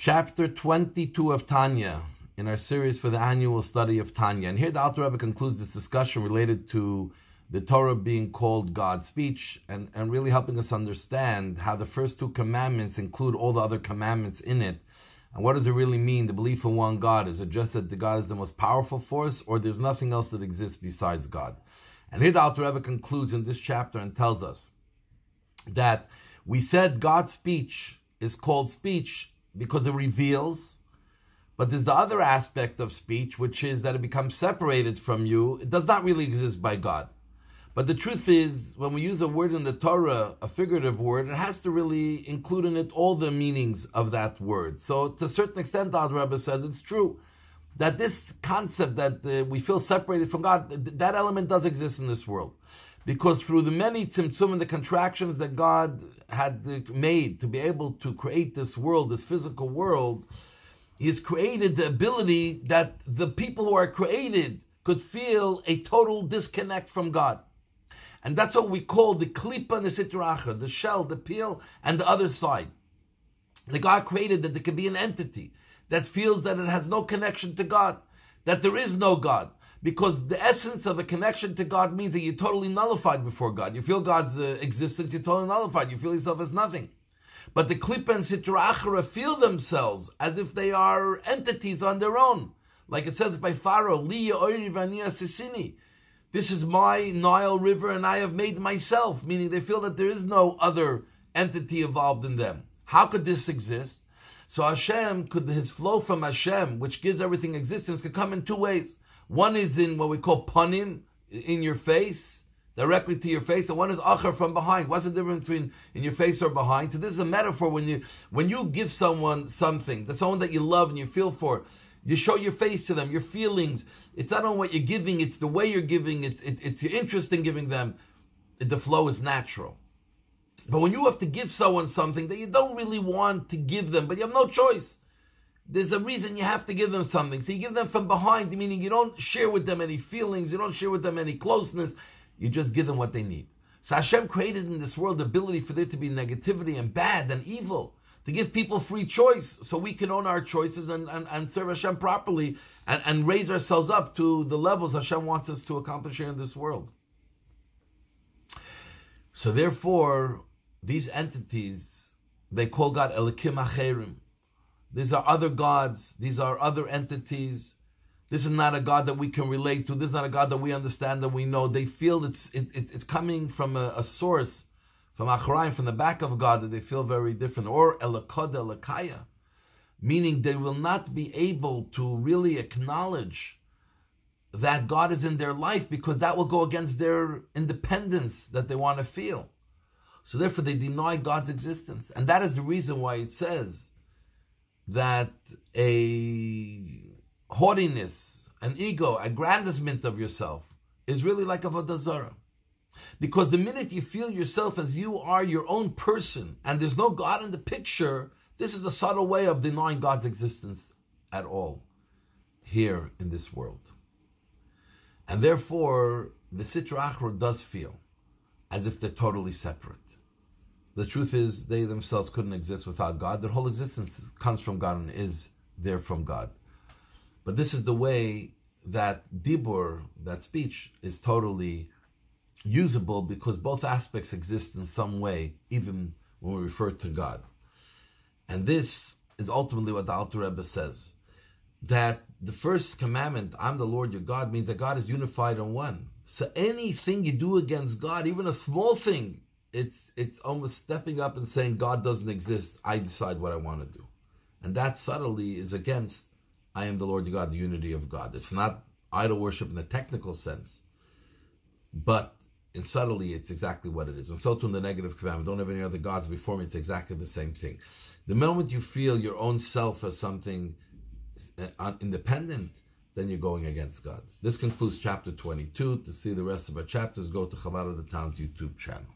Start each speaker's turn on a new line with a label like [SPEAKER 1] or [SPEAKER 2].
[SPEAKER 1] Chapter 22 of Tanya, in our series for the annual study of Tanya. And here the Alter Rebbe concludes this discussion related to the Torah being called God's speech, and really helping us understand how the first two commandments include all the other commandments in it. And what does it really mean, the belief in one God? Is it just that the God is the most powerful force, or there's nothing else that exists besides God? And here the Alter Rebbe concludes in this chapter and tells us that we said God's speech is called speech because it reveals, but there's the other aspect of speech, which is that it becomes separated from you. It does not really exist by God. But the truth is, when we use a word in the Torah, a figurative word, it has to really include in it all the meanings of that word. So to a certain extent, the Alter Rebbe says it's true that this concept that we feel separated from God, that element does exist in this world. Because through the many tzimtzum and the contractions that God had made to be able to create this world, this physical world, He has created the ability that the people who are created could feel a total disconnect from God. And that's what we call the klipa and the sitra achra, the shell, the peel, and the other side. The God created that there could be an entity that feels that it has no connection to God, that there is no God. Because the essence of a connection to God means that you're totally nullified before God. You feel God's existence, you're totally nullified. You feel yourself as nothing. But the klipa and sitra achra feel themselves as if they are entities on their own. Like it says by Pharaoh, Li Oiri Vania Sisini. This is my Nile River and I have made myself. Meaning they feel that there is no other entity involved in them. How could this exist? So Hashem, His flow from Hashem, which gives everything existence, could come in two ways. One is in what we call panim, in your face, directly to your face, and one is achar, from behind. What's the difference between in your face or behind? So this is a metaphor when you give someone something, that's someone that you love and you feel for, you show your face to them, your feelings. It's not only what you're giving, it's the way you're giving, it's your interest in giving them. The flow is natural. But when you have to give someone something that you don't really want to give them, but you have no choice, there's a reason you have to give them something. So you give them from behind, meaning you don't share with them any feelings, you don't share with them any closeness, you just give them what they need. So Hashem created in this world the ability for there to be negativity and bad and evil, to give people free choice so we can own our choices and serve Hashem properly and raise ourselves up to the levels Hashem wants us to accomplish here in this world. So therefore, these entities, they call God Elikim Acherim. These are other gods. These are other entities. This is not a God that we can relate to. This is not a God that we understand, that we know. They feel it's coming from a source, from Achraim, from the back of God, that they feel very different. Or Elokod Elokaya, meaning they will not be able to really acknowledge that God is in their life, because that will go against their independence that they want to feel. So therefore they deny God's existence. And that is the reason why it says that a haughtiness, an ego, aggrandizement of yourself is really like avodah zarah. Because the minute you feel yourself as you are your own person and there's no God in the picture, this is a subtle way of denying God's existence at all here in this world. And therefore, the sitra achra does feel as if they're totally separate. The truth is, they themselves couldn't exist without God. Their whole existence comes from God and is there from God. But this is the way that dibur, that speech, is totally usable, because both aspects exist in some way, even when we refer to God. And this is ultimately what the Alter Rebbe says, that the first commandment, I'm the Lord your God, means that God is unified in one. So anything you do against God, even a small thing, it's almost stepping up and saying, God doesn't exist, I decide what I want to do. And that subtly is against, I am the Lord your God, the unity of God. It's not idol worship in the technical sense, but in subtly, it's exactly what it is. And so too in the negative commandment, don't have any other gods before me, it's exactly the same thing. The moment you feel your own self as something independent, then you're going against God. This concludes chapter 22. To see the rest of our chapters, go to Chabad TMR's YouTube channel.